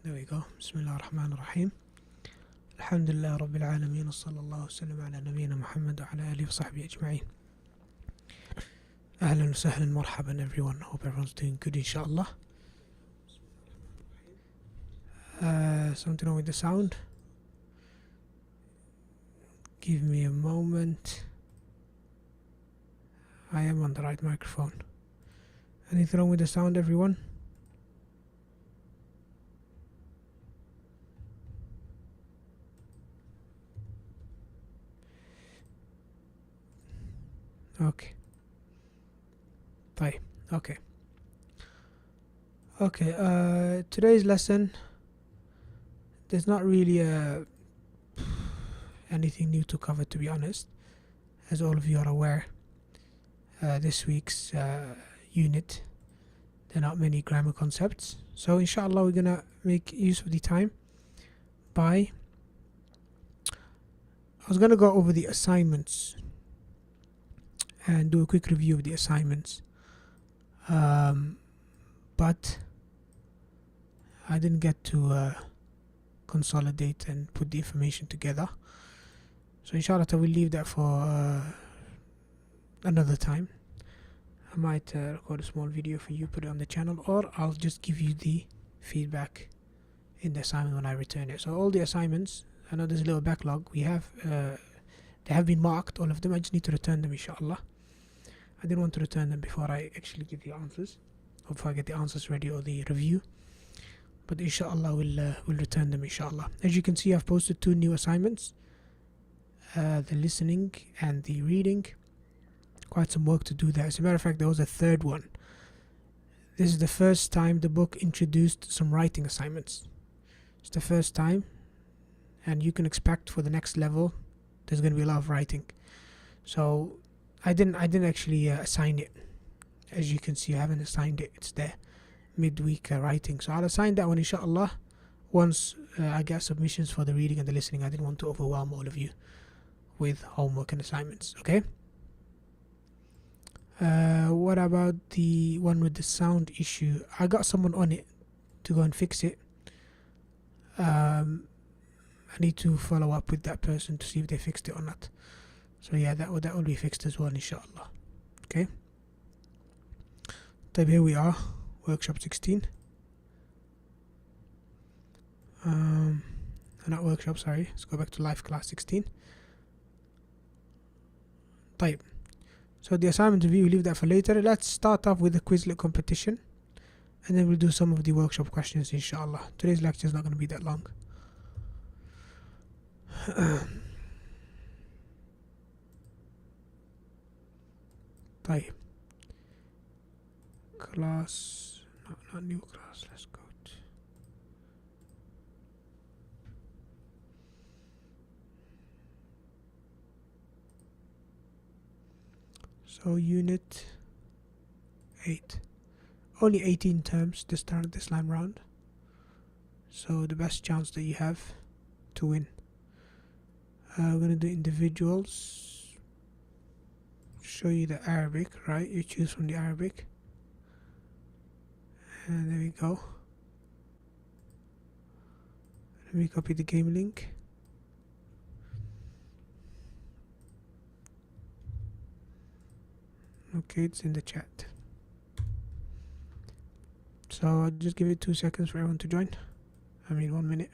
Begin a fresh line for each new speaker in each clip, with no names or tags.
There we go. Bismillah ar-Rahman ar-Rahim. Alhamdulillah Rabbil Alameen. Sallallahu sallam ala nabiyyina Muhammad wa ala alihi wa sahbihi ajma'in. Ahlan wa sahlan marhaban everyone. Hope everyone's doing good inshallah. Something wrong with the sound? Give me a moment. I am on the right microphone. Anything wrong with the sound, everyone? Okay. Bye. Okay. Okay. Today's lesson. There's not really anything new to cover, to be honest. As all of you are aware, this week's unit, there are not many grammar concepts. So inshallah we're gonna make use of the time by I was gonna go over the assignments and do a quick review of the assignments, but I didn't get to consolidate and put the information together. So inshallah I will leave that for another time. I might record a small video for you, put it on the channel, or I'll just give you the feedback in the assignment when I return it. So all the assignments, I know there's a little backlog, we have they have been marked, all of them. I just need to return them inshallah. I didn't want to return them before I actually give the answers, or before I get the answers ready or the review, but inshallah we'll return them inshallah. As you can see, I've posted 2 new assignments, the listening and the reading. Quite some work to do there. As a matter of fact, there was a third one. This is the first time the book introduced some writing assignments. It's the first time, and you can expect for the next level there's going to be a lot of writing. So I didn't actually assign it. As you can see, I haven't assigned it. It's there, midweek writing. So I'll assign that one inshallah once I get submissions for the reading and the listening. I didn't want to overwhelm all of you with homework and assignments. Okay. What about the one with the sound issue? I got someone on it to go and fix it. I need to follow up with that person to see if they fixed it or not. So yeah, that will be fixed as well inshallah. Okay. So here we are, workshop 16. Not workshop, sorry. Let's go back to live class 16. Type. So the assignment review, we leave that for later. Let's start off with the Quizlet competition, and then we'll do some of the workshop questions inshallah. Today's lecture is not going to be that long. Type. Class, not new class, let's go to so unit 8, only 18 terms this time round, so the best chance that you have to win. We're going to do individuals, show you the Arabic, right? You choose from the Arabic, and there we go. Let me copy the game link. Okay, it's in the chat. So I'll just give it 2 seconds for everyone to join. 1 minute.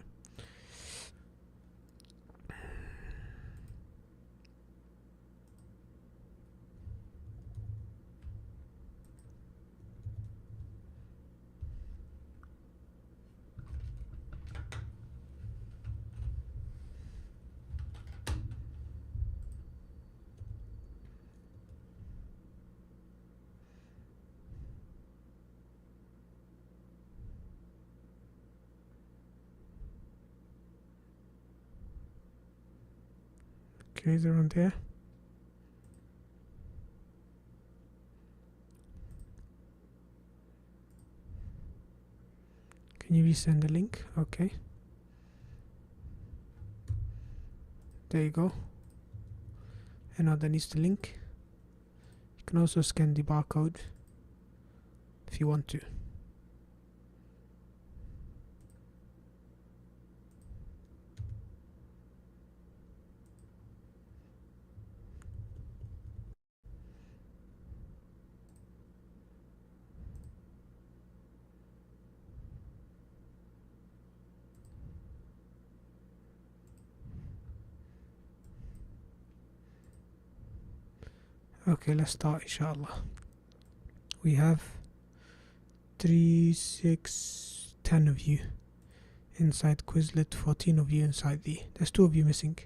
Okay, is everyone there? Can you resend the link? Okay. There you go. And now that needs the link. You can also scan the barcode if you want to. Okay, let's start, inshallah. We have 3, 6, 10 of you inside Quizlet, 14 of you inside there's 2 of you missing,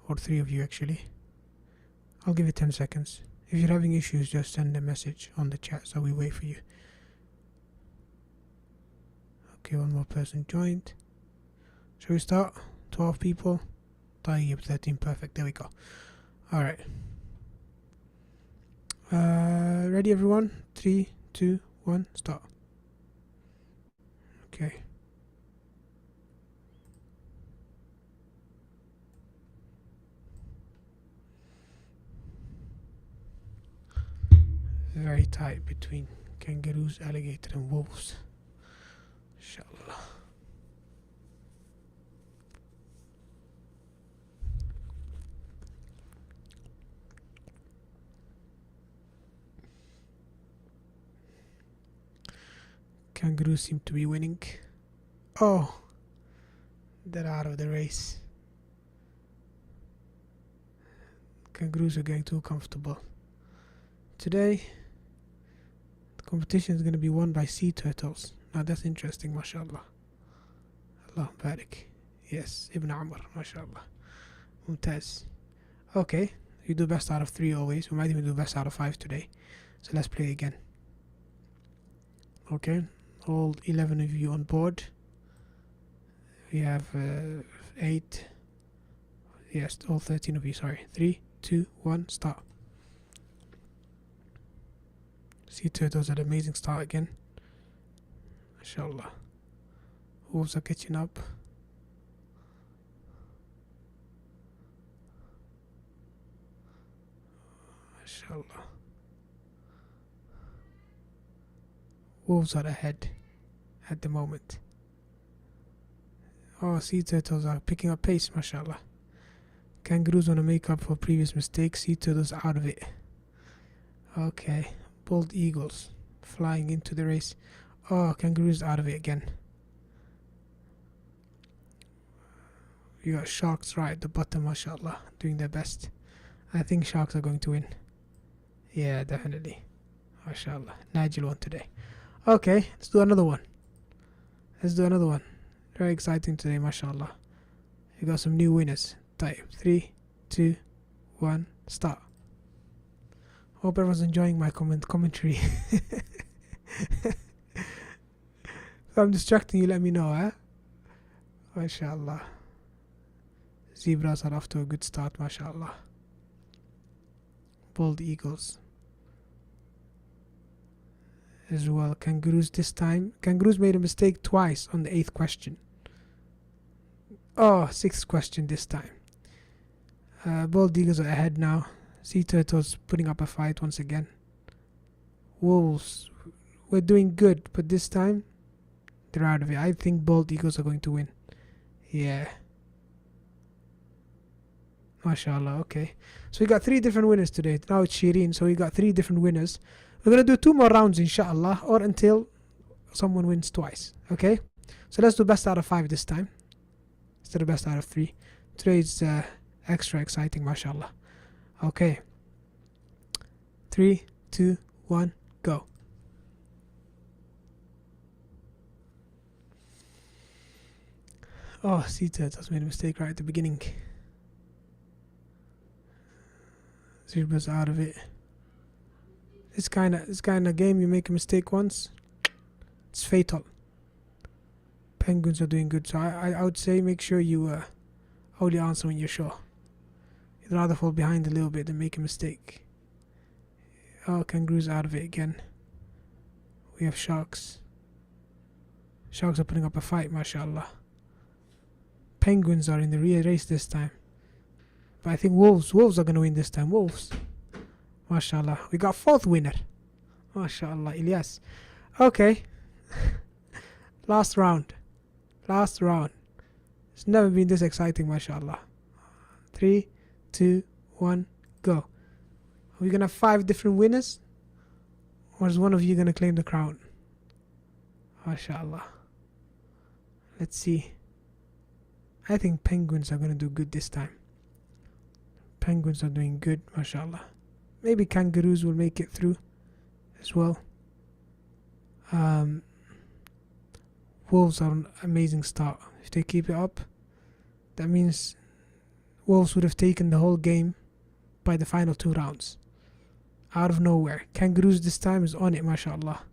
or 3 of you actually. I'll give it 10 seconds. If you're having issues, just send a message on the chat so we wait for you. Okay, one more person joined. Shall we start? 12 people. Tayyib, 13, perfect, there we go. Alright. Ready everyone? 3, 2, 1, start. Okay. Very tight between kangaroos, alligator and wolves. Inshallah. Kangaroos seem to be winning. Oh, they're out of the race. Kangaroos are getting too comfortable. Today, the competition is going to be won by sea turtles. Now that's interesting, mashallah. Allah barik. Yes, Ibn Amr, mashallah. Mumtaz. Okay, you do best out of 3 always. We might even do best out of 5 today. So let's play again. Okay, all 11 of you on board. We have 8. Yes, all 13 of you, sorry. 3, 2, 1, start. Sea turtles had an amazing start again. Inshallah. Wolves are catching up. Inshallah. Wolves are ahead at the moment. Oh, sea turtles are picking up pace, mashallah. Kangaroos want to make up for previous mistakes. Sea turtles out of it. Okay. Bald eagles flying into the race. Oh, kangaroos out of it again. You got sharks right at the bottom, mashallah, doing their best. I think sharks are going to win. Yeah, definitely. Mashallah. Nigel won today. Okay, let's do another one. Very exciting today, mashallah. You got some new winners. Type 3, 2, 1, start. Hope everyone's enjoying my commentary. If I'm distracting you, let me know, eh? Mashallah. Zebras are off to a good start, mashallah. Bald eagles as well. Kangaroos this time. Kangaroos made a mistake twice on the 8th question. Oh, 6th question this time. Bald eagles are ahead now. Sea turtles putting up a fight once again. Wolves, we're doing good, but this time they're out of it. I think bald eagles are going to win. Yeah. MashaAllah, okay. So we got 3 different winners today. Now it's Shireen, so we got 3 different winners. We're going to do 2 more rounds, inshallah, or until someone wins twice, okay? So let's do best out of 5 this time, instead of best out of 3. Today is extra exciting, mashallah. Okay. 3, 2, 1, go. Oh, sea turtles made a mistake right at the beginning. Zebra's out of it. This kind of game, you make a mistake once, it's fatal. Penguins are doing good, so I would say make sure you only answer when you're sure. You'd rather fall behind a little bit than make a mistake. Oh, kangaroos out of it again. We have sharks. Sharks are putting up a fight, mashallah. Penguins are in the real race this time. But I think wolves are going to win this time. Wolves. MashaAllah. We got 4th winner. MashaAllah. Ilyas. Okay. Last round. It's never been this exciting, mashallah. 3, 2, 1, go. Are we going to have 5 different winners? Or is one of you going to claim the crown? MashaAllah. Let's see. I think penguins are going to do good this time. Penguins are doing good, mashallah. Maybe kangaroos will make it through as well. Wolves are an amazing start. If they keep it up, that means Wolves would have taken the whole game by the final 2 rounds. Out of nowhere. Kangaroos this time is on it, mashallah.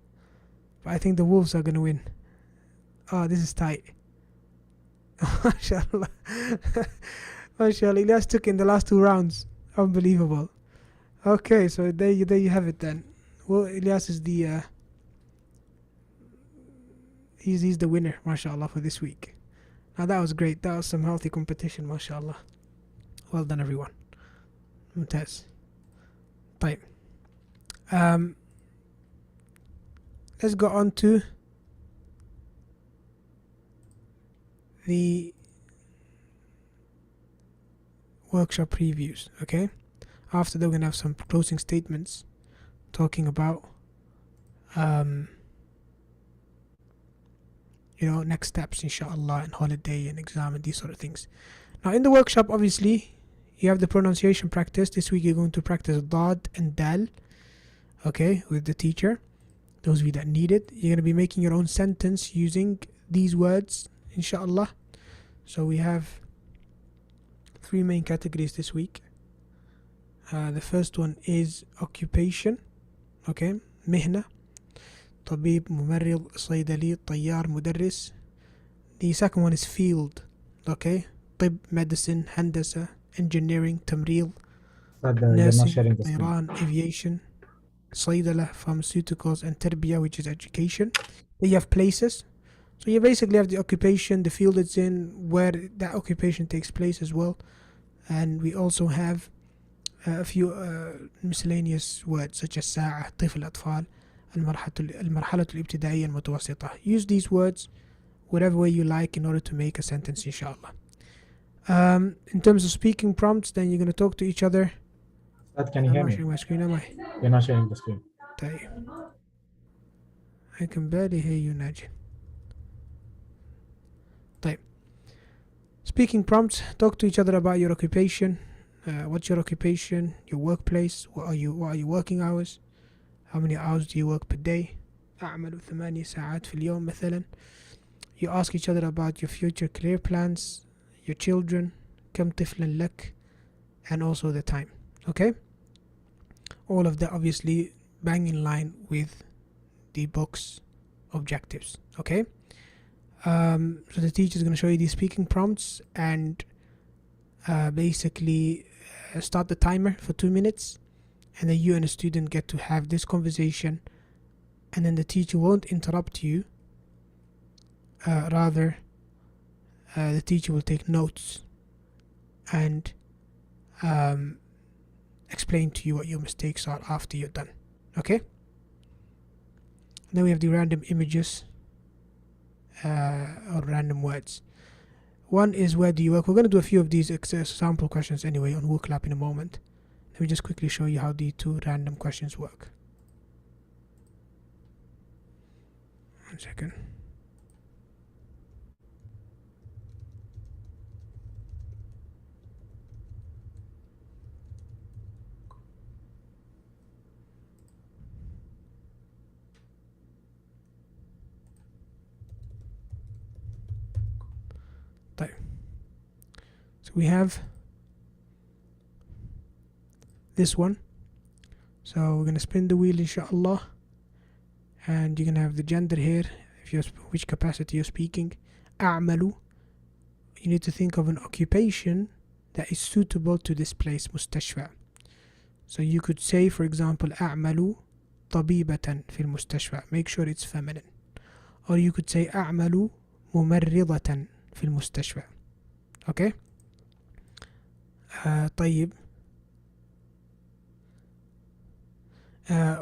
But I think the Wolves are going to win. Oh, this is tight. Mashallah. Mashallah. Ilyas took in the last 2 rounds. Unbelievable. Okay, so there you have it then. Well, Ilyas is the... he's the winner, mashallah, for this week. Now that was great. That was some healthy competition, mashallah. Well done, everyone. Mumtaz. طيب. Let's go on to the workshop previews, okay? After that, we're going to have some closing statements talking about next steps, inshallah, and holiday and exam and these sort of things. Now, in the workshop, obviously, you have the pronunciation practice. This week, you're going to practice Dad and Dal, okay, with the teacher. Those of you that need it. You're going to be making your own sentence using these words, inshallah. So we have 3 main categories this week. The first one is occupation, okay, مهنة. طبيب, ممرض, صيدلي, طيار, مدرس. The second one is field, okay, طب, medicine, هندسة, engineering, تمريض, nursing, طيران, aviation, صيدلة, pharmaceuticals, and تربية, which is education. Then you have places. So you basically have the occupation, the field it's in, where that occupation takes place as well. And we also have a few miscellaneous words such as ساعة, طفل, أطفال, المرحلة الابتدائية المتوسطة. Use these words whatever way you like in order to make a sentence, inshallah. In terms of speaking prompts, then you're going to talk to each other.
Can you hear me?
I'm not sharing my screen, am I?
You're not sharing the screen.
I can barely hear you, Najib. Speaking prompts, talk to each other about your occupation. What's your occupation? Your workplace? What are your working hours? How many hours do you work per day? أعمل 8 ساعات في اليوم مثلا. You ask each other about your future career plans, your children, كم طفلا لك, and also the time. Okay? All of that obviously bang in line with the book's objectives. Okay? So the teacher is going to show you these speaking prompts and basically start the timer for 2 minutes, and then you and the student get to have this conversation, and then the teacher won't interrupt you. Rather, the teacher will take notes and explain to you what your mistakes are after you're done. Okay? Then we have the random images or random words. One is where do you work? We're going to do a few of these sample questions anyway on WooClap in a moment. Let me just quickly show you how the 2 random questions work. 1 second. So we have this one. So we're going to spin the wheel, inshallah, and you're going to have the gender here, which capacity you're speaking. أعمل. You need to think of an occupation that is suitable to this place, مستشفى. So you could say, for example, أعمل طبيبة في المستشفى. Make sure it's feminine. Or you could say أعمل ممرضة في المستشفى. Okay? طيب.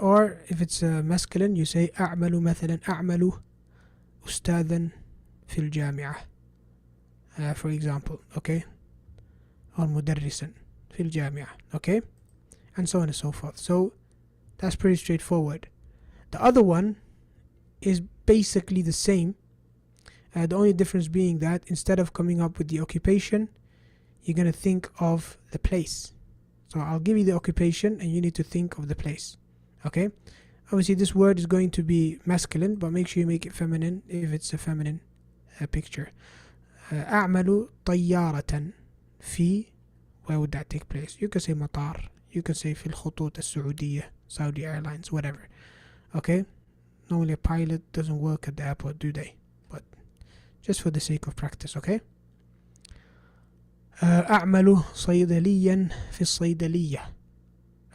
Or if it's masculine, you say أعمل مثلا أعمل أستاذا في الجامعة. For example, okay? Or مدرسا في الجامعة. Okay? And so on and so forth. So that's pretty straightforward. The other one is basically the same. The only difference being that instead of coming up with the occupation, you're going to think of the place. So I'll give you the occupation and you need to think of the place. Okay? Obviously this word is going to be masculine, but make sure you make it feminine if it's a feminine picture. أعمل طيارة في, where would that take place? You can say مطار, you can say في الخطوط السعودية, Saudi Airlines, whatever. Okay? Normally a pilot doesn't work at the airport, do they? But just for the sake of practice, okay? أعمل صيدليا في الصيدلية.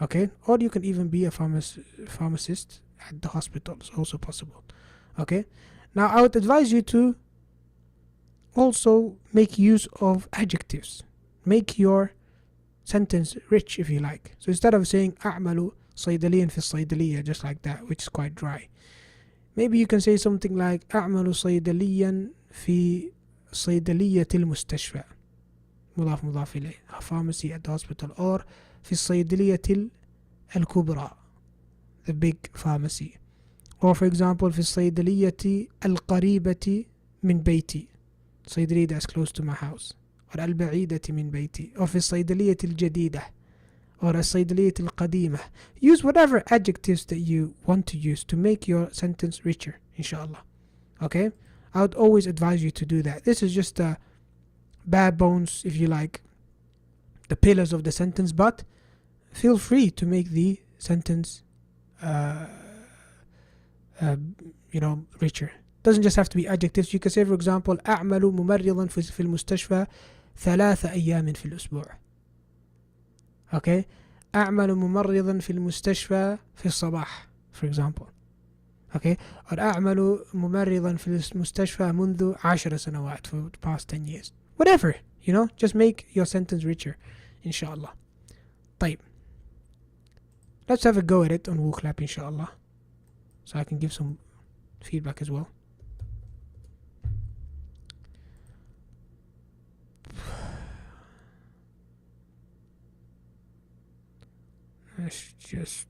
Okay? Or you can even be a pharmacist at the hospital. It's also possible. Okay? Now I would advise you to also make use of adjectives. Make your sentence rich if you like. So instead of saying أعمل صيدليا في الصيدلية, just like that, which is quite dry, maybe you can say something like أعمل صيدليا في صيدلية المستشفى, مضاف مضاف إليه, a pharmacy at the hospital, or في الصيدلية الكبرى, the big pharmacy, or for example في الصيدلية القريبة من بيتي, صيدلية that's close to my house, or البعيدة من بيتي, or في الصيدلية الجديدة, or الصيدلية القديمة. Use whatever adjectives that you want to use to make your sentence richer, inshallah. Okay? I would always advise you to do that. This is just the bare bones, if you like, the pillars of the sentence, but feel free to make the sentence richer. Doesn't just have to be adjectives. You can say, for example, أعمل ممرضا في المستشفى 3 أيام في الأسبوع. Okay? أعمل ممرضا في المستشفى في الصباح, for example. Okay? or أعمل ممرضا في المستشفى منذ 10 سنوات, for the past 10 years. Whatever, just make your sentence richer, inshallah. طيب. Let's have a go at it on WooClap, inshallah, so I can give some feedback as well. Let's just...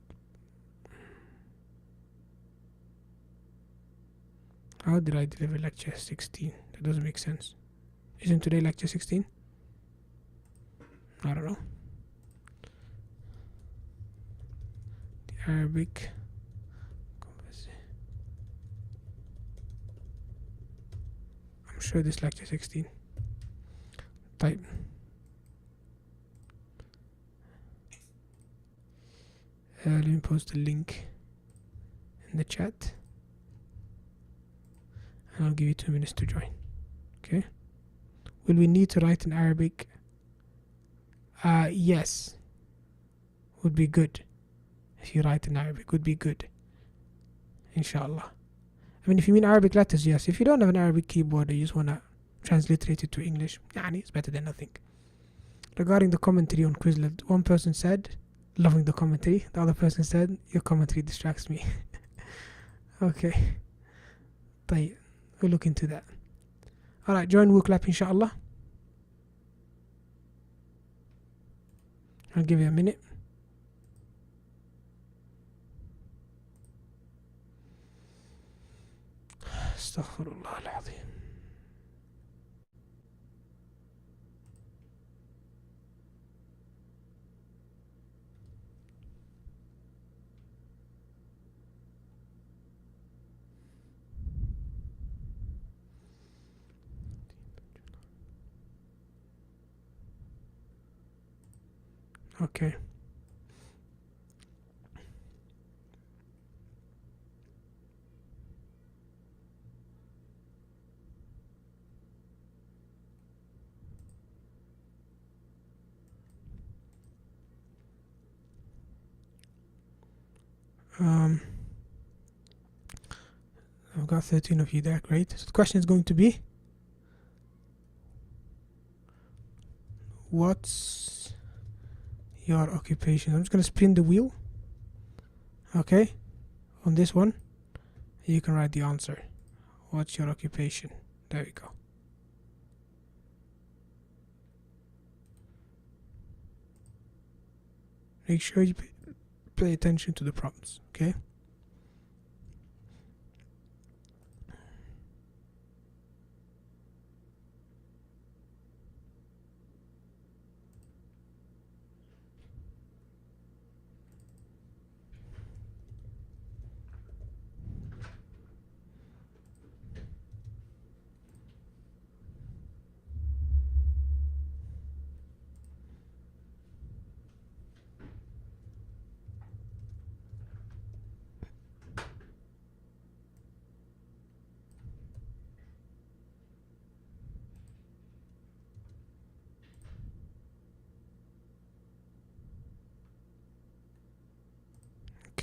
How did I deliver lecture 16? That doesn't make sense. Isn't today lecture 16? I don't know. The Arabic... I'm sure this lecture 16. طيب. Let me post the link in the chat. And I'll give you 2 minutes to join. Okay? Will we need to write in Arabic? Yes. Would be good. If you write in Arabic, would be good. Inshallah. I mean, if you mean Arabic letters, yes. If you don't have an Arabic keyboard or you just want to transliterate it to English, it's better than nothing. Regarding the commentary on Quizlet, one person said, loving the commentary. The other person said, your commentary distracts me. Okay. طيب. We'll look into that. Alright, join WooClap inshallah. I'll give you a minute. Astaghfirullah al-Azim. Okay. I've got 13 of you there. Great. So the question is going to be, what's your occupation? I'm just going to spin the wheel. Okay. On this one, you can write the answer. What's your occupation? There we go. Make sure you pay attention to the prompts, okay?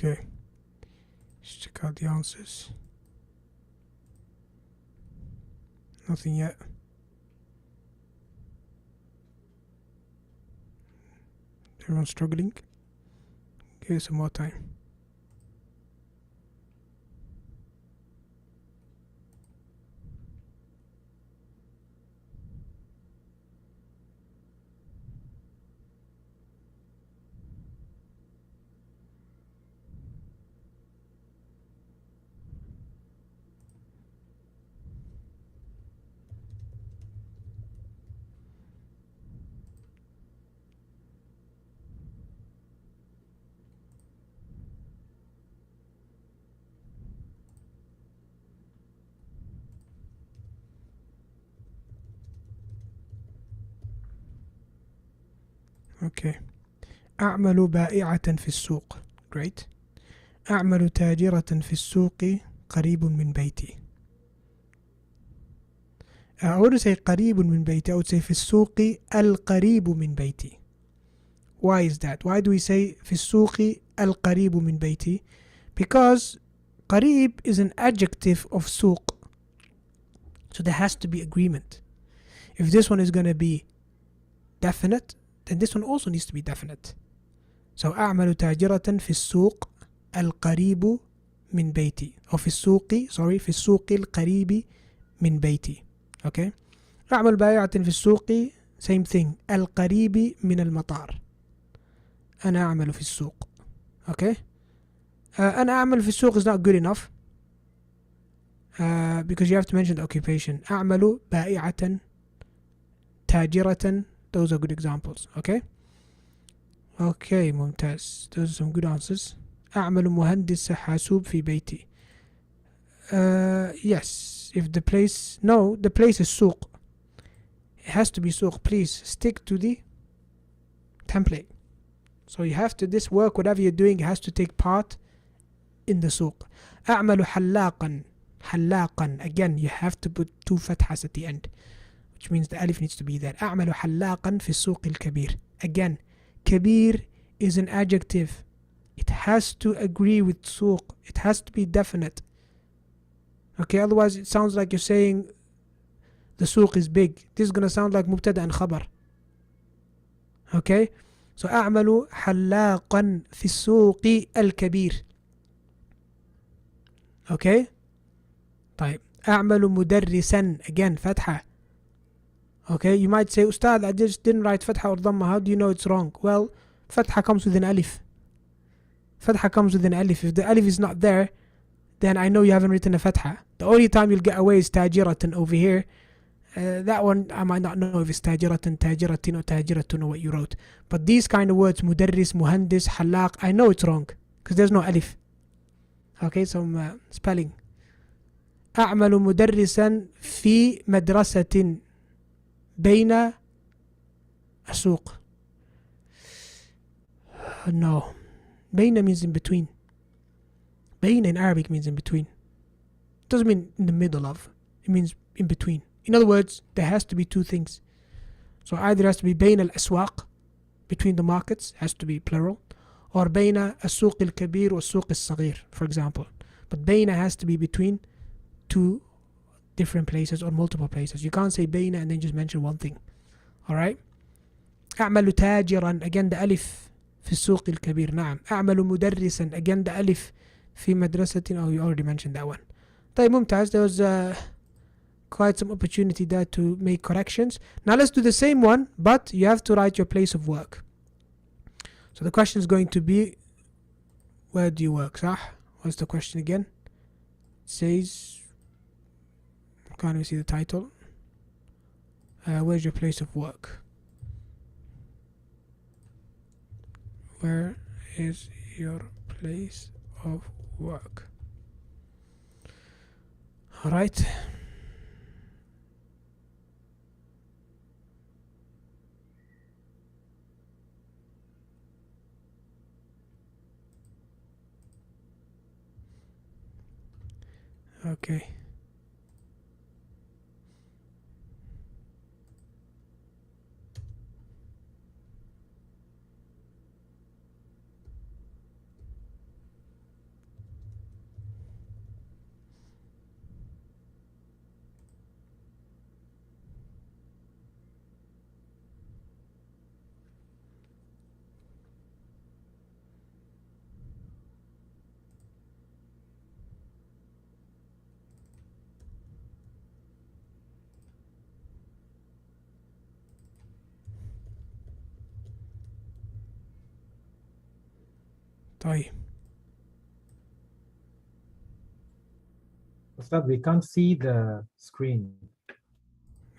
Okay. Let's check out the answers. Nothing yet. Everyone's struggling. Give it some more time. Okay. أعمل بائعة في السوق. Great. أعمل تاجرة في السوق قريب من بيتي. I wouldn't say قريب من بيتي. I would say في السوق القريب من بيتي. Why is that? Why do we say في السوق القريب من بيتي? Because قريب is an adjective of سوق. So there has to be agreement. If this one is going to be definite, then this one also needs to be definite. So أعمل تاجرة في السوق القريب من بيتي. أو في السوق القريب من بيتي. Okay. أعمل بائعة في السوق same thing. القريب من المطار. أنا أعمل في السوق. Okay. أنا أعمل في السوق is not good enough. Because you have to mention the occupation. أعمل بائعة تاجرة. Those are good examples. Okay. Okay, ممتاز. Those are some good answers. أعمل مهندس حاسوب في بيتي. Yes, if the place... No, the place is سوق. It has to be سوق. Please stick to the template. So you have to... This work, whatever you're doing, has to take part in the سوق. أعمل حلاقا. حلاقا. Again, you have to put two fathas at the end, which means the alif needs to be there. أعمل حلاقا في السوق الكبير. Again, كبير is an adjective. It has to agree with سوق. It has to be definite. Okay, otherwise it sounds like you're saying the سوق is big. This is going to sound like مبتدأ and خبر. Okay, so أعمل حلاقا في السوق الكبير. Okay, طيب أعمل مدرسا. Again, فتحة. Okay, you might say, Ustad, I just didn't write فتحة or ضمة. How do you know it's wrong? Well, فتحة comes with an alif. فتحة comes with an alif. If the alif is not there, then I know you haven't written a فتحة. The only time you'll get away is تاجرة over here. That one I might not know if it's تاجرة or تاجرة or what you wrote. But these kind of words, مدرس, مهندس, حلاق, I know it's wrong because there's no alif. Okay, some spelling. أعمل مدرسا في مدرسة بين السوق. No. بين means in between. بين in Arabic means in between. It doesn't mean in the middle of. It means in between. In other words, there has to be two things. So either has to be بين الأسواق, between the markets, has to be plural, or بين السوق الكبير والسوق الصغير, for example. But بين has to be between two different places or multiple places. You can't say بين and then just mention one thing. Alright? أعمل تاجرا. Again the alif في السوق الكبير. نعم. أعمل مدرسا. Again the alif في مدرسة. Oh, you already mentioned that one. طيب ممتاز. There was quite some opportunity there to make corrections. Now let's do the same one, but you have to write your place of work. So the question is going to be, where do you work? صح? What's the question again? It says, can't even see the title. Where's your place of work? Where is your place of work? Alright. Okay. طيب.
Ustad, we can't see the screen,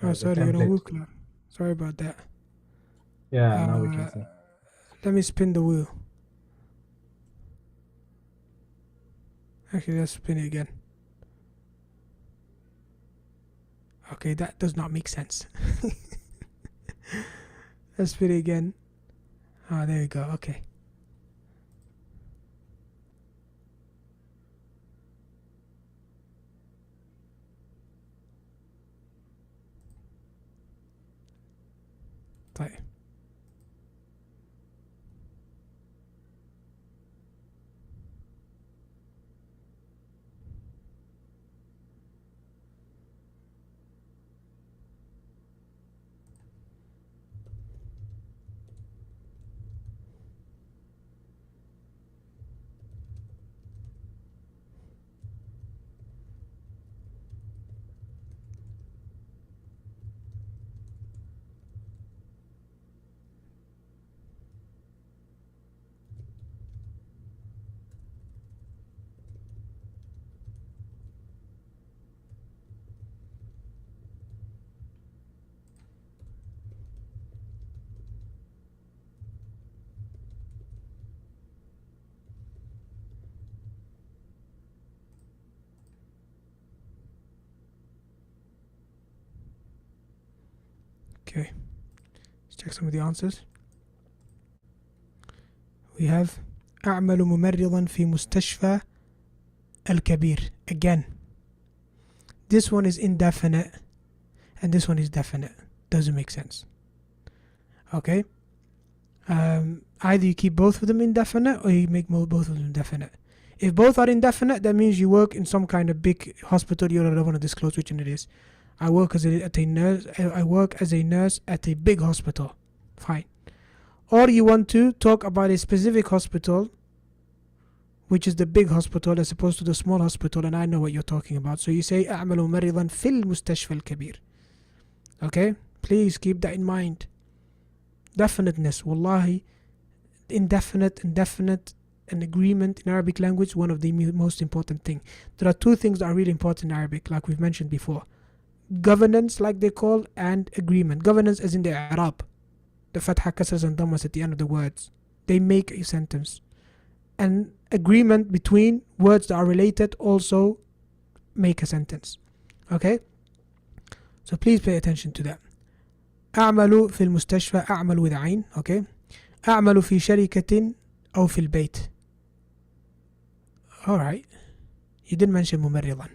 Oh,
the
sorry,
template.
sorry about that.
Yeah, now we can see.
Let me spin the wheel. Actually, let's spin it again. Okay, that does not make sense. Let's spin it again. Ah, there you go. Okay. طيب. Okay. Let's check some of the answers. We have أعمل ممرضا في مستشفى الكبير. Again, this one is indefinite and this one is definite. Doesn't make sense. Okay. Either you keep both of them indefinite or you make both of them definite. If both are indefinite, that means you work in some kind of big hospital. You don't want to disclose which one it is. I work as a nurse at a big hospital. Fine. Or you want to talk about a specific hospital, which is the big hospital as opposed to the small hospital, and I know what you're talking about. So you say أعمل ممرضا في المستشفى الكبير. Okay? Please keep that in mind. Definiteness. Wallahi, indefinite, and agreement in Arabic language, one of the most important thing. There are two things that are really important in Arabic, like we've mentioned before. Governance, like they call, and agreement. Governance as in the Arab. The fatha, kasras, and dhammas at the end of the words. They make a sentence. And agreement between words that are related also make a sentence. Okay? So please pay attention to that. أعمل في المستشفى. أعمل with عين. Okay? أعمل في شركة أو في البيت. Alright. You didn't mention ممرضا.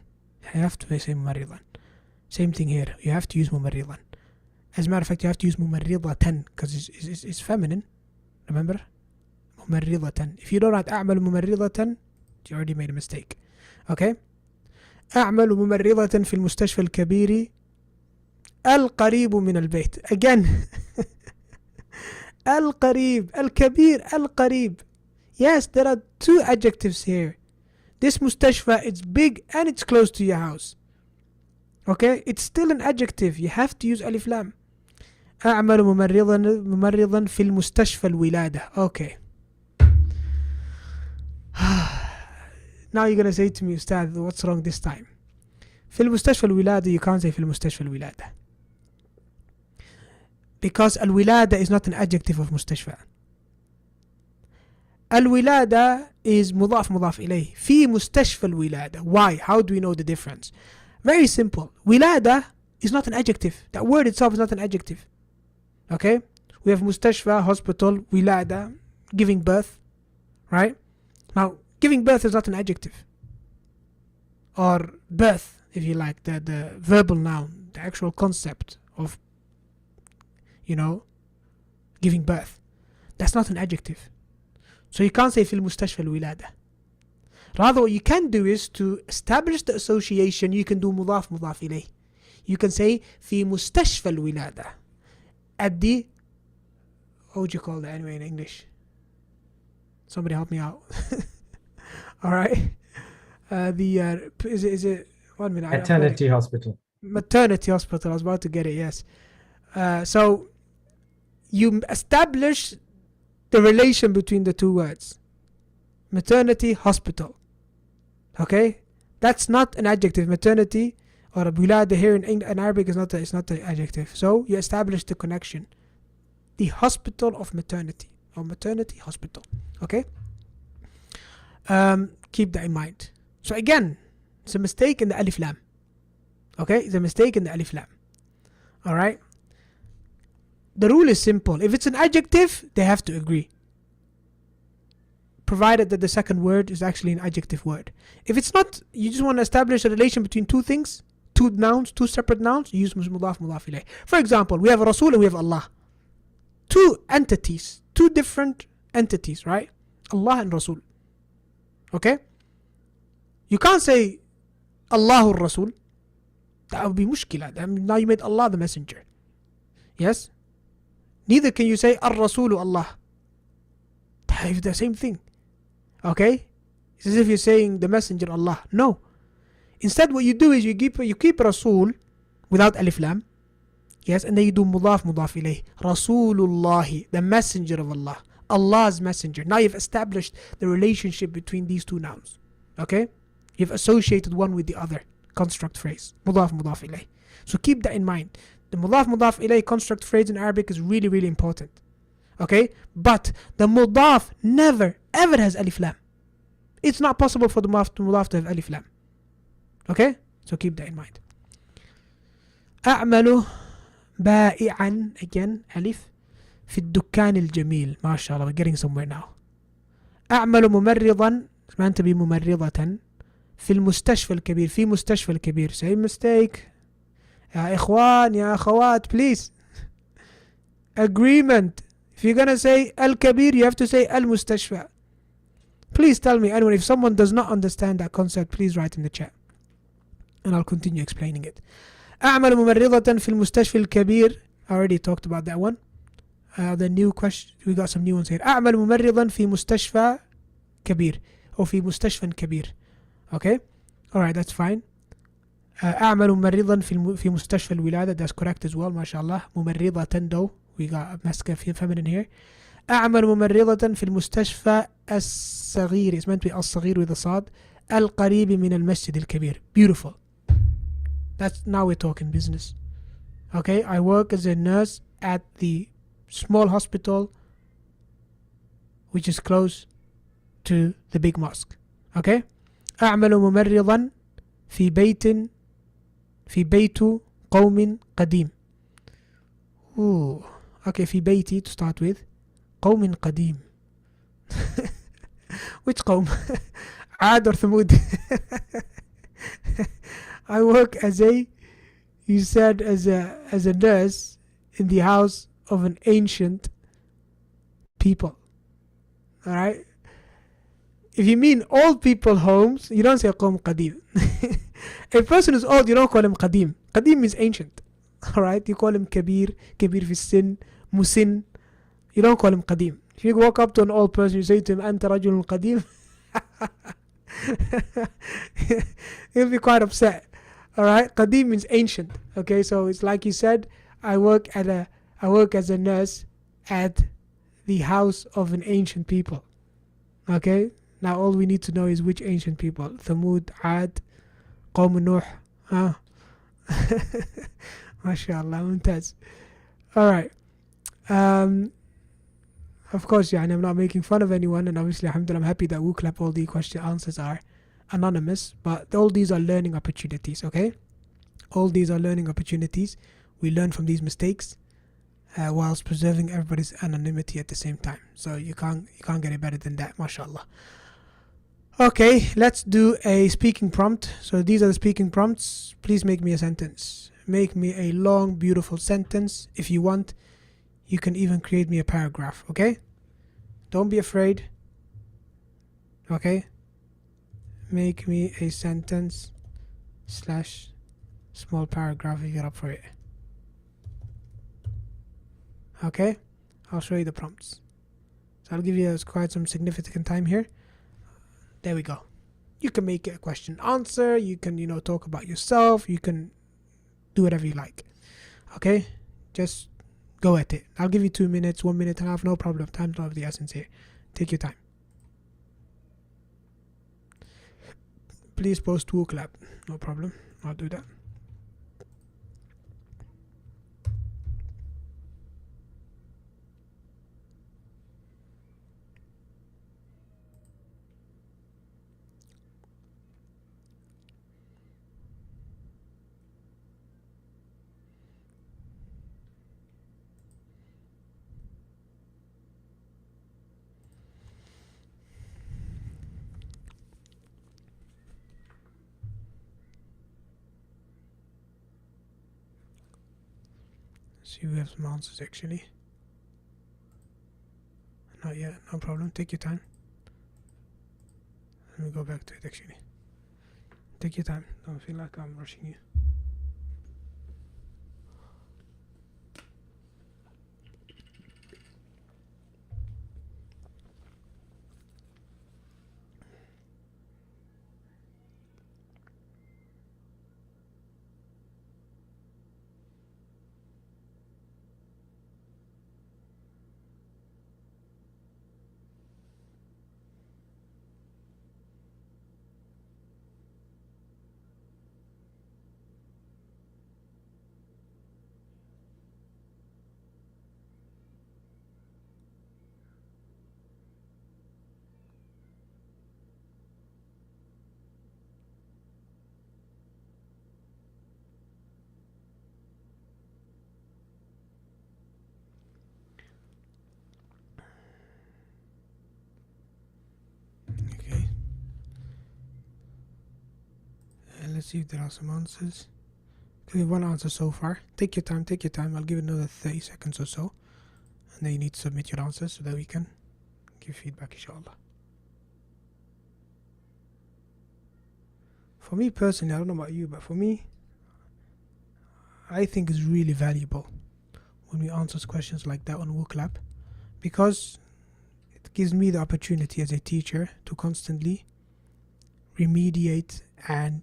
You have to say ممرضا. Same thing here. You have to use ممرضا. As a matter of fact, you have to use ممرضة because it's feminine. Remember? ممرضة. If you don't write أعمل ممرضة, you already made a mistake. Okay? أعمل ممرضة في المستشفى الكبير القريب من البيت. Again. القريب. الكبير. القريب. Yes, there are two adjectives here. This مستشفى, it's big and it's close to your house. Okay? It's still an adjective. You have to use ألف لام. أعمل ممرضا في المستشفى الولادة. Okay. Now you're gonna say to me, Ustad, what's wrong this time? في المستشفى الولادة, you can't say في المستشفى الولادة. Because الولادة is not an adjective of مستشفى. الولادة is مضاف إليه. في مستشفى الولادة. Why? How do we know the difference? Very simple. ولادة is not an adjective. That word itself is not an adjective. Okay? We have مستشفى, hospital, ولادة, giving birth. Right? Now, giving birth is not an adjective. Or birth, if you like, the verbal noun, the actual concept of, giving birth. That's not an adjective. So you can't say في المستشفى الولادة. Rather, what you can do is to establish the association, you can do مضاف إليه. You can say في مستشفى الولادة. At the, what would you call that anyway in English? Somebody help me out. Alright. Is it 1 minute?
Maternity hospital.
Maternity hospital. I was about to get it, yes. So you establish the relation between the two words. maternity hospital. Okay, that's not an adjective. Maternity or bulada here in Arabic is not it's not an adjective. So you establish the connection. The hospital of maternity or maternity hospital. Okay. Keep that in mind. So again, it's a mistake in the alif lam. Okay, it's a mistake in the alif lam. All right. The rule is simple. If it's an adjective, they have to agree, provided that the second word is actually an adjective word. If it's not, you just want to establish a relation between two things, two nouns, two separate nouns, you use mudaf ilayh. For example, we have Rasul and we have Allah. Two entities, two different entities, right? Allah and Rasul. Okay? You can't say Allahur Rasul. That would be mushkila. Now you made Allah the messenger. Yes? Neither can you say Ar-Rasulu Allah. It's the same thing. Okay? It's as if you're saying the messenger Allah. No. Instead what you do is you keep Rasul without alif lam. Yes, and then you do mudaf ilayh. Rasulullahi, the messenger of Allah. Allah's messenger. Now you've established the relationship between these two nouns. Okay? You've associated one with the other. Construct phrase. Mudaf ilayh. So keep that in mind. The mudaf ilayh construct phrase in Arabic is really, really important. Okay? But the mudaf never, ever has alif lam. It's not possible for the mudaf to have alif lam. Okay? So keep that in mind. أعمل بائعا, again, alif. في الدكان الجميل. ما شاء الله, we're getting somewhere now. أعمل ممرضا, it's meant to be ممرضة. في المستشفى الكبير. في مستشفى الكبير. Same mistake. يا إخوان يا أخوات, please. Agreement. If you're gonna say al-kabir, you have to say al-mustashfa. Please tell me, anyone, if someone does not understand that concept, please write in the chat. And I'll continue explaining it. أعمل ممرضة في المستشفى الكبير. I already talked about that one. The new question, we got some new ones here. أعمل ممرضا في مستشفى كبير. أو في مستشفى كبير. Okay? Alright, that's fine. أعمل ممرضا في مستشفى الولادة. That's correct as well, ما شاء الله. ممرضة though. We got a masculine feminine here. أعمل ممرضة في المستشفى الصغير. It's meant to be الصغير with a صاد. القريب من المسجد الكبير. Beautiful. That's, now we're talking business. Okay, I work as a nurse at the small hospital which is close to the big mosque. Okay? أعمل ممرضا في بيت قوم قديم. Ooh. Okay, في بيتي to start with. قوم قديم. Which قوم? عاد or ثمود? I work as a nurse in the house of an ancient people. Alright? If you mean old people homes, you don't say قوم قديم. A person who's old, you don't call him قديم. قديم means ancient. Alright? You call him كبير في السن, مسن. You don't call him قديم. If you walk up to an old person, you say to him, أنت رجل قديم. He'll be quite upset. Alright? قديم means ancient. Okay, so it's like you said, I work as a nurse at the house of an ancient people. Okay? Now all we need to know is which ancient people. Thamud, Ad, Qawm Nuh. MashaAllah, mumtaz. Alright. Of course, I'm not making fun of anyone, and obviously, alhamdulillah, I'm happy that WooClap, all the question answers are anonymous, but all these are learning opportunities, okay? All these are learning opportunities. We learn from these mistakes whilst preserving everybody's anonymity at the same time. So you can't get it better than that, mashallah. Okay, let's do a speaking prompt. So these are the speaking prompts. Please make me a sentence. Make me a long, beautiful sentence. If you want, you can even create me a paragraph, okay? Don't be afraid. Okay? Make me a sentence / small paragraph if you're up for it. Okay? I'll show you the prompts. So I'll give you quite some significant time here. There we go. You can make it a question answer. You can, talk about yourself. You can do whatever you like. Okay? Just go at it. I'll give you 2 minutes, 1 minute and a half, no problem. Time's not of the essence here. Take your time. please post WooClap. No problem. I'll do that. See, we have some answers actually. Not yet, no problem. Take your time. Let me go back to it actually. Take your time. Don't feel like I'm rushing you. Okay. And let's see if there are some answers. Okay, one answer so far. Take your time, take your time. I'll give it another 30 seconds or so. And then you need to submit your answers so that we can give feedback, inshallah. For me personally, I don't know about you, but for me, I think it's really valuable when we answer questions like that on WooClap, because it gives me the opportunity as a teacher to constantly remediate and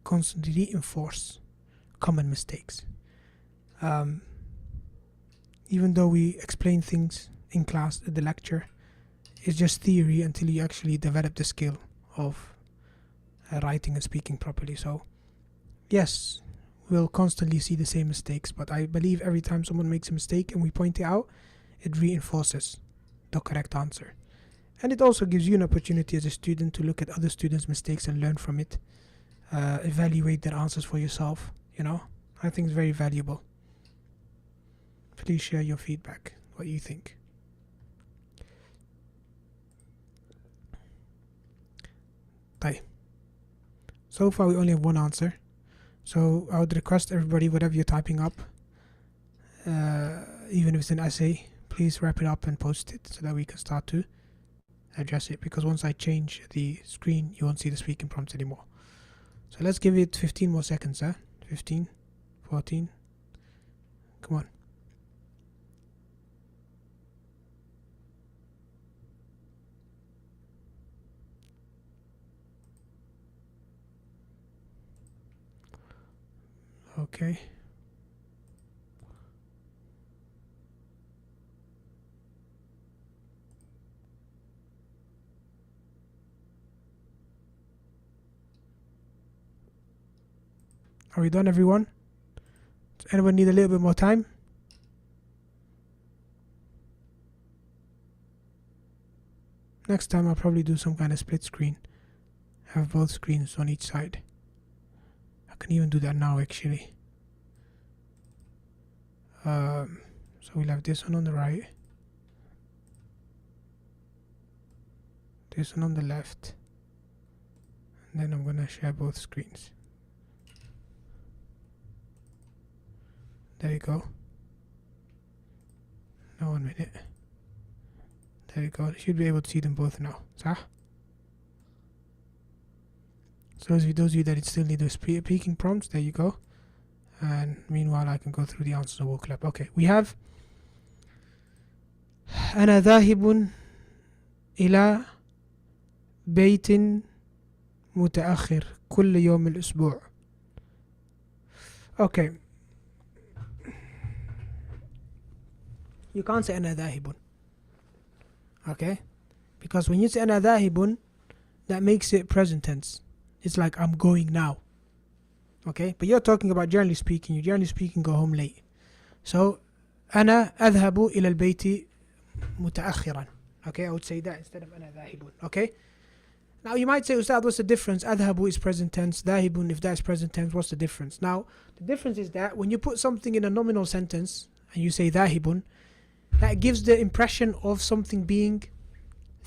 constantly reinforce common mistakes. Even though we explain things in class at the lecture, it's just theory until you actually develop the skill of writing and speaking properly. So yes, we'll constantly see the same mistakes, but I believe every time someone makes a mistake and we point it out, it reinforces the correct answer. And it also gives you an opportunity as a student to look at other students' mistakes and learn from it, evaluate their answers for yourself. I think it's very valuable. Please share your feedback, what you think. So far we only have one answer, so I would request everybody, whatever you're typing up, even if it's an essay, please wrap it up and post it so that we can start to address it, because once I change the screen you won't see the speaking prompts anymore. So let's give it 15 more seconds. 15, 14, come on. Okay. Are we done, everyone? Does anyone need a little bit more time? Next time I'll probably do some kind of split screen. Have both screens on each side. I can even do that now actually. So we'll have this one on the right, this one on the left, and then I'm gonna share both screens. There you go. Now 1 minute. There you go. You should be able to see them both now. So those of you that still need those speaking prompts, there you go. And meanwhile I can go through the answers of WooClap. Okay, we have أنا ذاهب إلى بيت متأخر كل يوم الأسبوع. Okay, you can't say أنا ذاهب. Okay, because when you say أنا ذاهب, that makes it present tense. It's like I'm going now. Okay, but you're talking about generally speaking. You generally speaking go home late. So أنا أذهب إلى البيت متأخرا. Okay, I would say that instead of أنا ذاهب. Okay. Now you might say, Ustad, what's the difference? أذهب is present tense. ذاهب, if that's present tense, what's the difference? Now the difference is that when you put something in a nominal sentence and you say ذاهب, that gives the impression of something being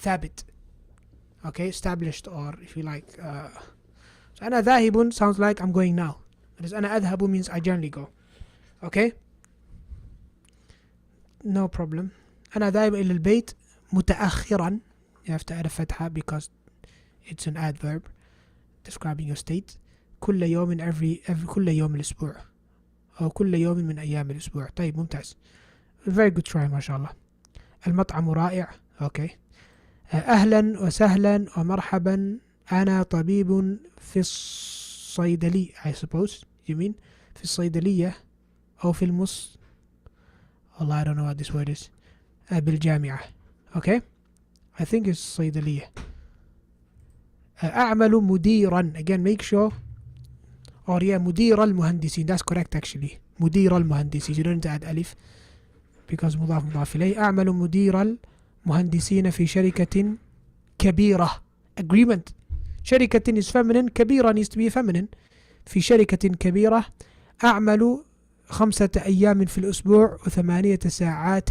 ثابت. Okay, established, or if you like. So أنا ذاهب sounds like I'm going now. Whereas أنا أذهب means I generally go. Okay? No problem. أنا ذاهب إلى البيت متأخرا. You have to add a فتحة because it's an adverb describing your state. كل يوم كل يوم الأسبوع أو كل يوم من أيام الأسبوع. طيب ممتاز. Very good try ما شاء الله. المطعم رائع. Okay. أهلا وسهلا ومرحبا. أنا طبيب في الصيدلية. I suppose you mean في الصيدلية أو في والله I don't know what this word is. بالجامعة. Okay. I think it's صيدلية. أعمل مديرا. Again make sure. Or yeah, مدير المهندسين. That's correct actually. مدير المهندسين. You don't need to add ألف because مضاف مضاف إليه. أعمل مدير المهندسين في شركة كبيرة. Agreement. شركة is feminine. كبيرة needs to be feminine. في شركة كبيرة. أعمل 5 أيام في الأسبوع و8 ساعات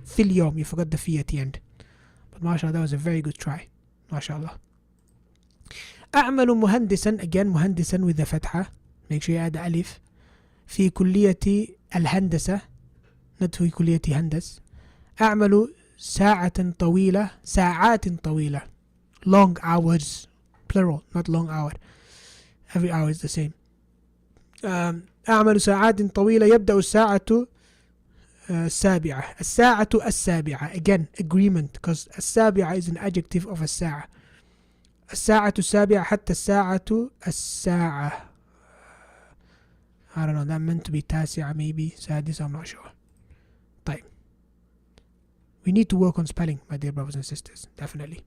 في اليوم. You forgot the fee at the end. But ما شاء الله, that was a very good try. ما شاء الله. أعمل مهندسا. Again مهندسا with the فتحة. Make sure you add ألف. في كلية الهندسة. not في كلية هندس. أعمل ساعة طويلة. ساعات طويلة. Long hours. Plural, not long hour. Every hour is the same. أعمل ساعات طويلة. يبدأ الساعة السابعة. الساعة السابعة. Again, agreement, because السابعة is an adjective of الساعة. الساعة السابعة حتى الساعة. I don't know, that meant to be تاسعة maybe. سادس, I'm not sure. طيب. We need to work on spelling, my dear brothers and sisters. Definitely.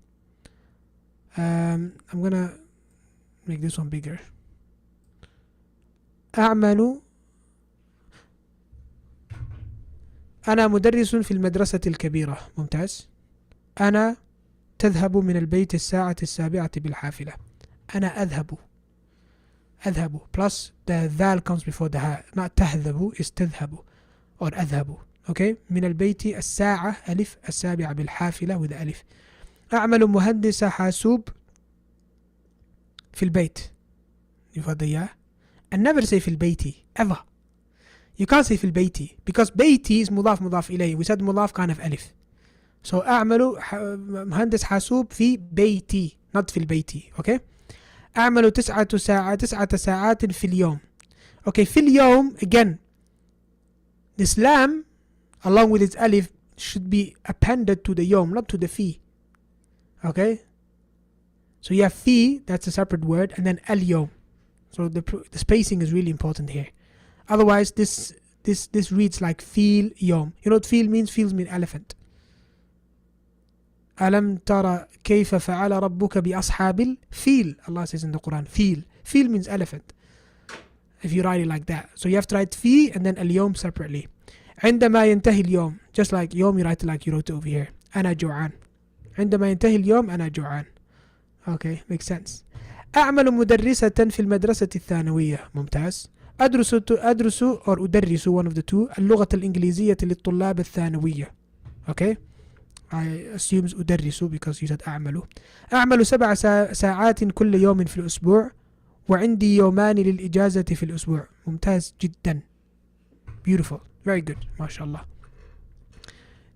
I'm gonna make this one bigger. أعمل أنا مدرس في المدرسة الكبيرة. ممتاز. أنا تذهب من البيت الساعة 7 بالحافلة. أنا أذهب plus the ذال comes before the ها. not تذهب is تذهب or أذهب. okay. من البيت الساعة ألف 7 بالحافلة with ألف. أعمل مهندس حاسوب في البيت. يفضل إياه. and never say في البيت ever. you can't say في البيت because بيتي is مضاف مضاف إليه. we said مضاف كان في ألف. so أعمل مهندس حاسوب في بيتي not في البيت. okay. أعمل 9 ساعات في اليوم. okay. في اليوم again this lam along with its alif should be appended to the yom, not to the fi. Okay. So you have fi, that's a separate word, and then al yom. So the spacing is really important here. Otherwise this reads like feel yom. You know what feel means? Feels mean elephant. ألم ترى كيف فعل ربك بأصحاب الفيل. Allah says in the Quran, feel. Feel means elephant. If you write it like that. So you have to write fi and then اليوم separately. عندما ينتهي اليوم. Just like يوم, you write it like you wrote it over here. أنا جوعان. عندما ينتهي اليوم أنا جوعان. Okay, makes sense. أعمل مدرسة في المدرسة الثانوية. ممتاز. أدرس or أدرس one of the two اللغة الإنجليزية للطلاب الثانوية. Okay. I assume أدرس because you said أعمل 7 ساعات كل يوم في الأسبوع وعندي يومان للإجازة في الأسبوع. ممتاز جدا. Beautiful. Very good. ما شاء الله.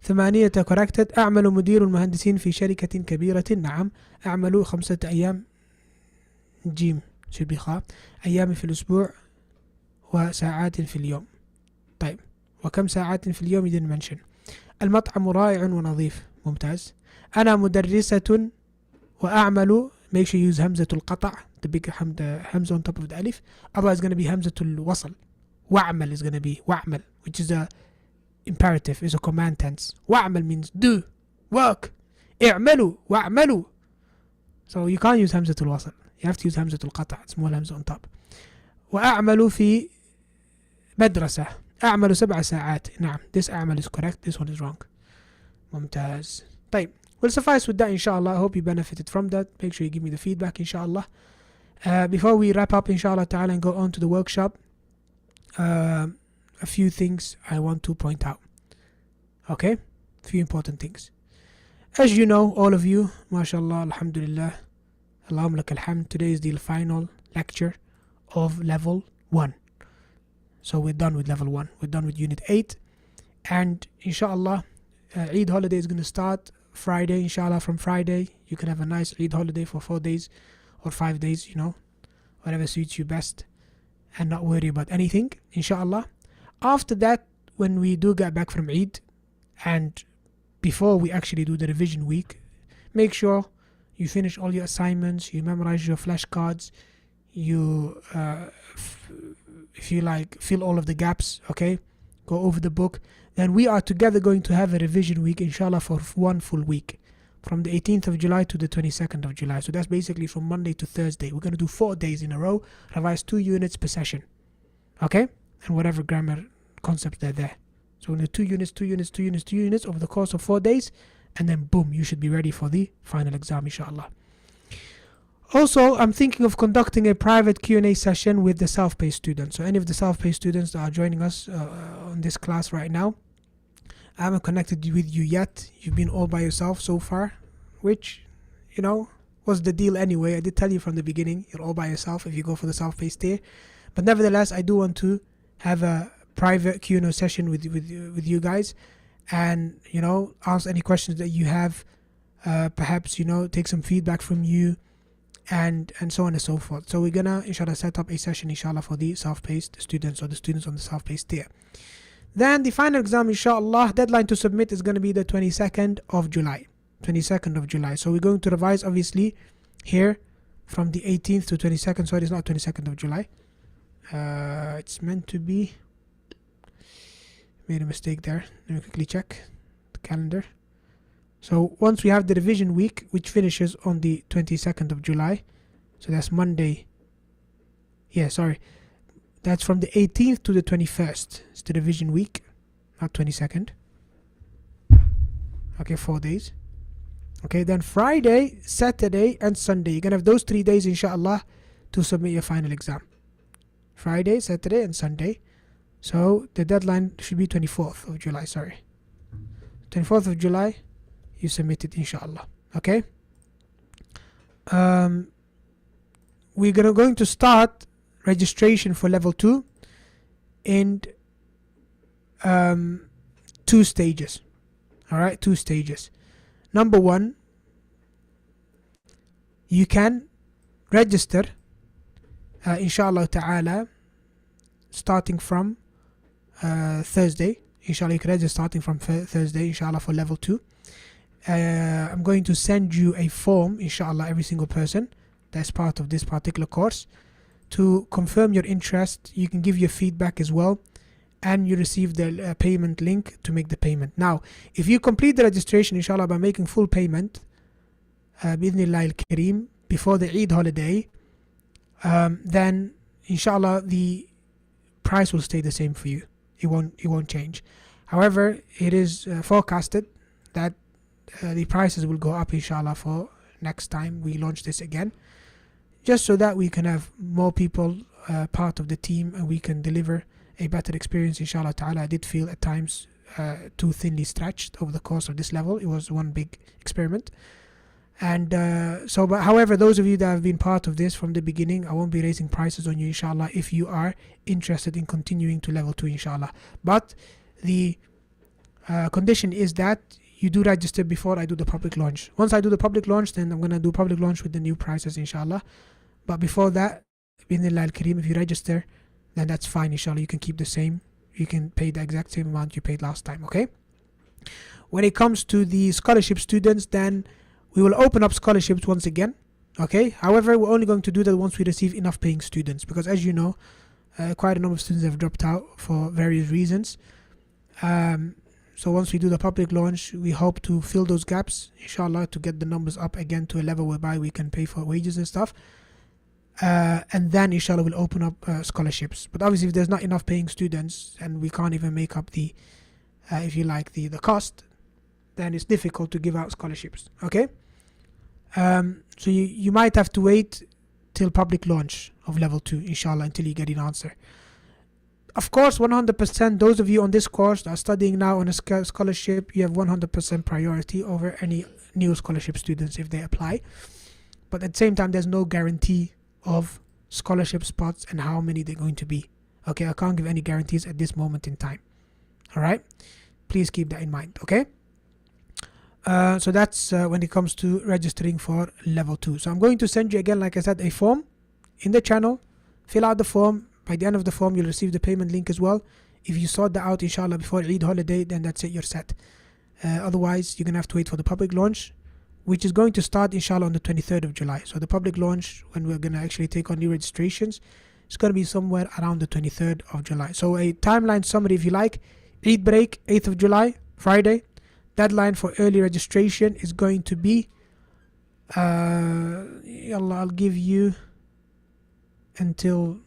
8 corrected. أعمل مدير المهندسين في شركة كبيرة. نعم. أعمل 5 أيام جيم should be خاء أيام في الأسبوع وساعات في اليوم. طيب وكم ساعات في اليوم didn't mention. المطعم رائع ونظيف. ممتاز. أنا مدرسة وأعمل make sure you use همزة القطع the big همزة on top of the ألف. Otherwise it's going to be همزة الوصل. وأعمل is going to be وأعمل which is a imperative, is a command tense. وأعمل means do, work. اعملوا وأعملوا. So you can't use همزة الوصل. You have to use همزة القطع, small همزة on top. وأعمل في مدرسة. أعمل 7 ساعات. نعم, this أعمل is correct, this one is wrong. ممتاز. طيب, we'll suffice with that inshallah. I hope you benefited from that. Make sure you give me the feedback inshallah. Before we wrap up inshallah ta'ala and go on to the workshop, a few things I want to point out. Okay, a few important things. As you know, all of you, mashallah, alhamdulillah, Allahumma lak alhamd, today is the final lecture of level 1. So we're done with level 1, we're done with unit 8, and inshallah Eid holiday is going to start Friday. Inshallah, from Friday you can have a nice Eid holiday for 4 days or 5 days, you know, whatever suits you best, and not worry about anything inshallah. After that, when we do get back from Eid, and before we actually do the revision week, make sure you finish all your assignments, you memorize your flashcards, you if you like, fill all of the gaps, okay, go over the book. Then we are together going to have a revision week inshallah for 1 full week, from the 18th of July to the 22nd of July. So that's basically from Monday to Thursday. We're going to do 4 days in a row, revise 2 units per session, okay, and whatever grammar concepts they're there. So we're going to do 2 units over the course of 4 days, and then boom, you should be ready for the final exam inshallah. Also, I'm thinking of conducting a private Q&A session with the self-paced students. So any of the self-paced students that are joining us on this class right now, I haven't connected with you yet. You've been all by yourself so far, which, you know, was the deal anyway. I did tell you from the beginning, you're all by yourself if you go for the self-paced tier. But nevertheless, I do want to have a private Q&A session with you guys, and, you know, answer any questions that you have, perhaps, you know, take some feedback from you, and so on and so forth. So we're gonna inshallah set up a session inshallah for the self-paced students, or the students on the self-paced tier. Then the final exam inshallah, deadline to submit is going to be the 22nd of July. 22nd of July. So we're going to revise obviously here from the 18th to 22nd. Sorry, it's not 22nd of July. It's meant to be, made a mistake there. Let me quickly check the calendar. So once we have the revision week, which finishes on the 22nd of July, so that's Monday. Yeah, sorry. That's from the 18th to the 21st. It's the revision week, not 22nd. Okay, 4 days. Okay, then Friday, Saturday, and Sunday. You're going to have those 3 days, inshallah, to submit your final exam. Friday, Saturday, and Sunday. So the deadline should be 24th of July, sorry. 24th of July, you submit it, inshallah. Okay? We're going to start registration for level 2 in 2 stages. Alright, 2 stages. Number 1, you can register inshallah ta'ala starting from Thursday. Inshallah, you can register starting from Thursday inshallah for level 2. I'm going to send you a form inshallah, every single person that's part of this particular course, to confirm your interest. You can give your feedback as well, and you receive the payment link to make the payment. Now, if you complete the registration inshallah by making full payment bi'idhnillah al-kareem before the Eid holiday, then inshallah the price will stay the same for you. It won't change. However, it is forecasted that the prices will go up inshallah for next time we launch this again, just so that we can have more people part of the team, and we can deliver a better experience inshallah ta'ala. I did feel at times too thinly stretched over the course of this level. It was one big experiment. And but however, those of you that have been part of this from the beginning, I won't be raising prices on you inshallah if you are interested in continuing to level 2 inshallah. But the condition is that you do register before I do the public launch. Once I do the public launch, then I'm going to do public launch with the new prices inshallah. But before that, bi'idhnillah al-kareem, if you register, then that's fine inshallah. You can keep the same. You can pay the exact same amount you paid last time, okay? When it comes to the scholarship students, then we will open up scholarships once again, okay? However, we're only going to do that once we receive enough paying students, because as you know, quite a number of students have dropped out for various reasons. So once we do the public launch, we hope to fill those gaps inshallah, to get the numbers up again to a level whereby we can pay for wages and stuff. and then inshallah we'll open up scholarships. But obviously if there's not enough paying students and we can't even make up the if you like the cost, then it's difficult to give out scholarships. Okay, so you might have to wait till public launch of level 2 inshallah until you get an answer. Of course, 100%, those of you on this course that are studying now on a scholarship, you have 100% priority over any new scholarship students if they apply. But at the same time, there's no guarantee of scholarship spots and how many they're going to be. Okay, I can't give any guarantees at this moment in time. All right, please keep that in mind. Okay, so that's when it comes to registering for level 2. So I'm going to send you again, like I said, a form in the channel. Fill out the form. By the end of the form, you'll receive the payment link as well. If you sort that out, inshallah, before Eid holiday, then that's it, you're set. Otherwise, you're going to have to wait for the public launch, which is going to start, inshallah, on the 23rd of July. So the public launch, when we're going to actually take on new registrations, it's going to be somewhere around the 23rd of July. So a timeline summary, if you like: Eid break, 8th of July, Friday. Deadline for early registration is going to be, I'll give you until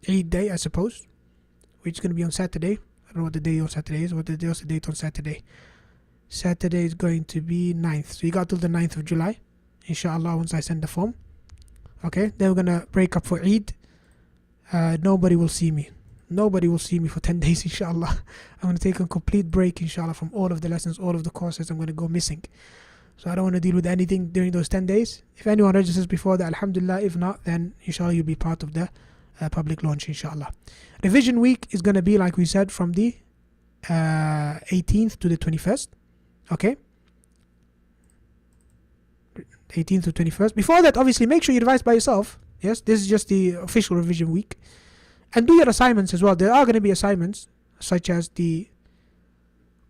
Eid day, I suppose, which is going to be on Saturday. I don't know what the day on Saturday is. What's the date on Saturday? Saturday is going to be 9th. So you got till the 9th of July, inshallah, once I send the form. Okay, then we're going to break up for Eid. Nobody will see me. Nobody will see me for 10 days, inshallah. I'm going to take a complete break, inshallah, from all of the lessons, all of the courses. I'm going to go missing. So I don't want to deal with anything during those 10 days. If anyone registers before that, alhamdulillah. If not, then inshallah you'll be part of the public launch, inshallah. Revision week is going to be, like we said, from the 18th to the 21st. Okay, 18th to 21st. Before that, obviously, make sure you revise by yourself. Yes, this is just the official revision week. And do your assignments as well. There are going to be assignments, such as the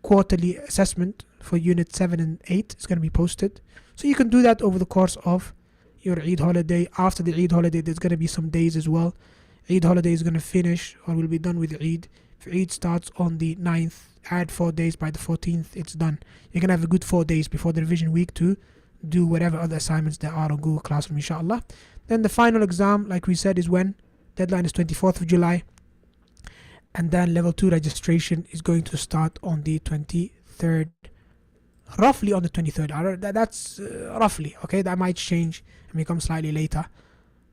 quarterly assessment for unit 7 and 8. It's going to be posted. So you can do that over the course of your Eid holiday. After the Eid holiday, there's going to be some days as well. Eid holiday is going to finish or will be done with Eid. If Eid starts on the 9th, add 4 days. By the 14th, it's done. You're going to have a good 4 days before the revision week to do whatever other assignments there are on Google Classroom, inshallah. Then the final exam, like we said, is when? Deadline is 24th of July. And then level 2 registration is going to start on the 23rd. Roughly on the 23rd. That's roughly, okay? That might change and become slightly later.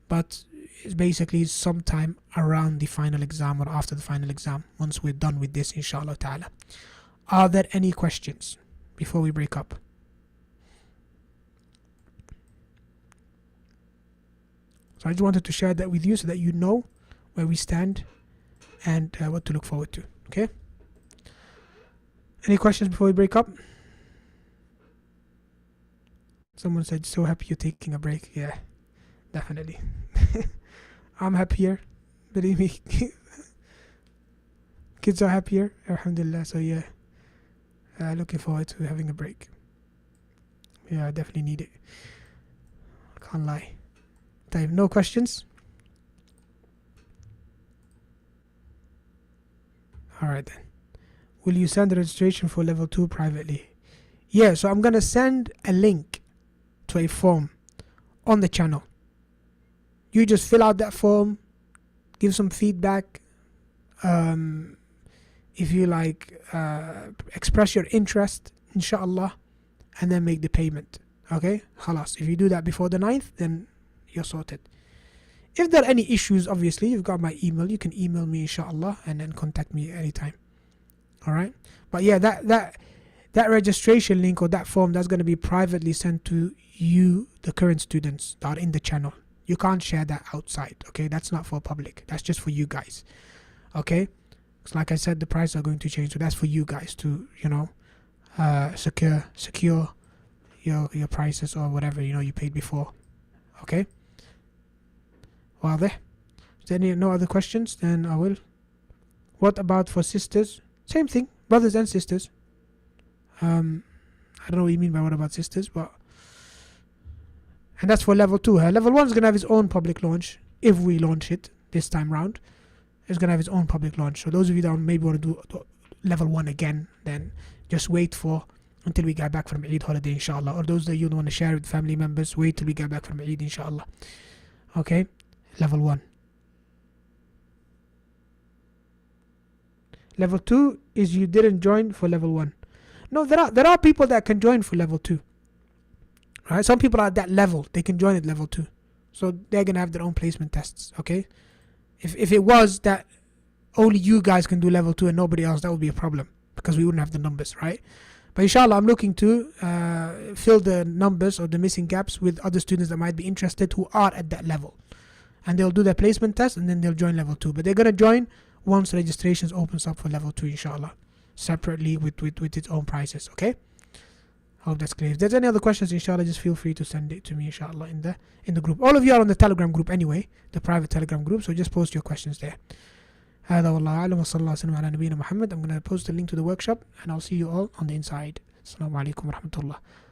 But it's basically sometime around the final exam or after the final exam, once we're done with this, inshallah ta'ala. Are there any questions before we break up? So I just wanted to share that with you so that you know where we stand and what to look forward to. Okay? Any questions before we break up? Someone said, so happy you're taking a break. Yeah, definitely. I'm happier. Believe me. Kids are happier. Alhamdulillah. So yeah, looking forward to having a break. Yeah, I definitely need it. Can't lie. No questions? Alright then. Will you send the registration for level 2 privately? Yeah, so I'm going to send a link to a form on the channel. You just fill out that form, give some feedback, if you like, express your interest, inshallah, and then make the payment. Okay? Khalas. If you do that before the 9th, then you're sorted. If there are any issues, obviously, you've got my email. You can email me, inshallah, and then contact me anytime. All right? But yeah, that registration link or that form, that's going to be privately sent to you, the current students that are in the channel. You can't share that outside, okay? That's not for public. That's just for you guys, okay? Because like I said, the prices are going to change. So that's for you guys to, secure your prices or whatever, you paid before, okay? Well, there. Is there no other questions? Then I will. What about for sisters? Same thing, brothers and sisters. I don't know what you mean by what about sisters, but and that's for level 2. Level 1 is gonna have its own public launch if we launch it this time round. It's gonna have its own public launch. So those of you that maybe want to do level 1 again, then just wait until we get back from Eid holiday, inshallah. Or those that you don't want to share with family members, wait till we get back from Eid, inshallah. Okay, level 1. Level 2 is you didn't join for level 1. No, there are people that can join for level 2. Right? Some people are at that level, they can join at level 2. So they're gonna have their own placement tests. Okay, if it was that only you guys can do level 2 and nobody else, that would be a problem because we wouldn't have the numbers, right? But inshallah, I'm looking to fill the numbers or the missing gaps with other students that might be interested who are at that level, and they'll do their placement test and then they'll join level 2. But they're gonna join once registrations opens up for level 2, inshallah, separately with its own prices. Okay, hope that's clear. If there's any other questions, inshallah, just feel free to send it to me, inshallah, in the group. All of you are on the Telegram group anyway, the private Telegram group, so just post your questions there. هذا والله أعلم وصلى الله وسلم على نبينا محمد. I'm going to post a link to the workshop and I'll see you all on the inside. Assalamu alaikum wa rahmatullah.